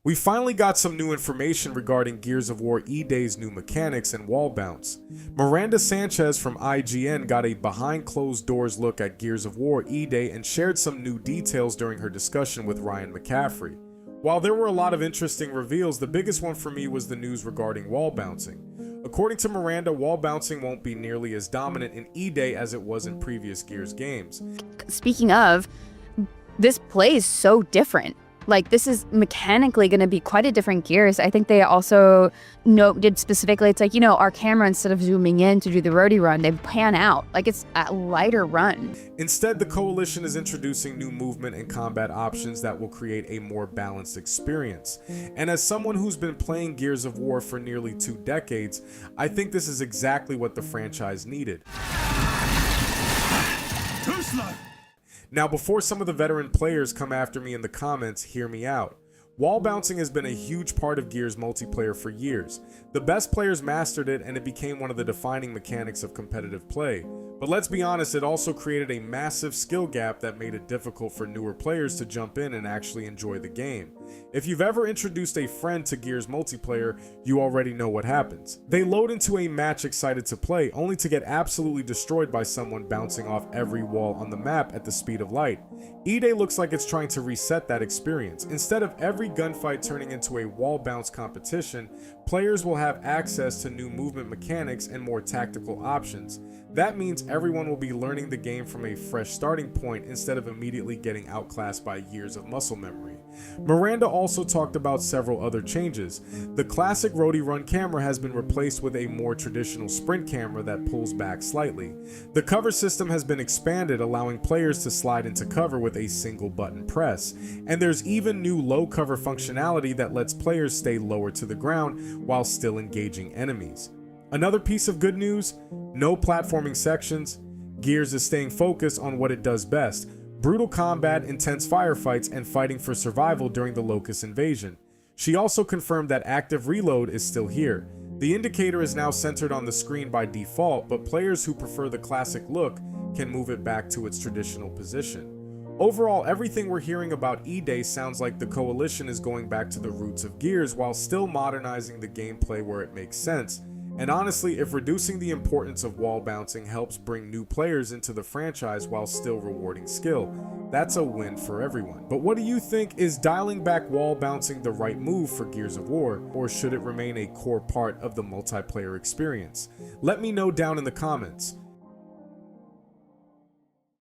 We finally got some new information regarding Gears of War E-Day's new mechanics and wall bounce. Miranda Sanchez from IGN got a behind closed doors look at Gears of War E-Day and shared some new details during her discussion with Ryan McCaffrey. While there were a lot of interesting reveals, the biggest one for me was the news regarding wall bouncing. According to Miranda, wall bouncing won't be nearly as dominant in E-Day as it was in previous Gears games. Speaking of, this plays so different. Like, this is mechanically going to be quite a different Gears. I think they also noted specifically, it's like, our camera, instead of zooming in to do the roadie run, they pan out. Like, it's a lighter run. Instead, the Coalition is introducing new movement and combat options that will create a more balanced experience. And as someone who's been playing Gears of War for nearly 2 decades, I think this is exactly what the franchise needed. Too slow. Now, before some of the veteran players come after me in the comments, hear me out. Wall bouncing has been a huge part of Gears multiplayer for years. The best players mastered it and it became one of the defining mechanics of competitive play. But let's be honest, it also created a massive skill gap that made it difficult for newer players to jump in and actually enjoy the game. If you've ever introduced a friend to Gears multiplayer, you already know what happens. They load into a match excited to play, only to get absolutely destroyed by someone bouncing off every wall on the map at the speed of light. E-Day looks like it's trying to reset that experience. Instead of every gunfight turning into a wall bounce competition, players will have access to new movement mechanics and more tactical options. That means everyone will be learning the game from a fresh starting point instead of immediately getting outclassed by years of muscle memory. Miranda also talked about several other changes. The classic roadie run camera has been replaced with a more traditional sprint camera that pulls back slightly. The cover system has been expanded, allowing players to slide into cover with a single button press. And there's even new low cover functionality that lets players stay lower to the ground while still engaging enemies. Another piece of good news, no platforming sections. Gears is staying focused on what it does best: brutal combat, intense firefights, and fighting for survival during the Locust invasion. She also confirmed that active reload is still here. The indicator is now centered on the screen by default, but players who prefer the classic look can move it back to its traditional position. Overall, everything we're hearing about E-Day sounds like the Coalition is going back to the roots of Gears while still modernizing the gameplay where it makes sense. And honestly, if reducing the importance of wall bouncing helps bring new players into the franchise while still rewarding skill, that's a win for everyone. But what do you think? Is dialing back wall bouncing the right move for Gears of War, or should it remain a core part of the multiplayer experience? Let me know down in the comments.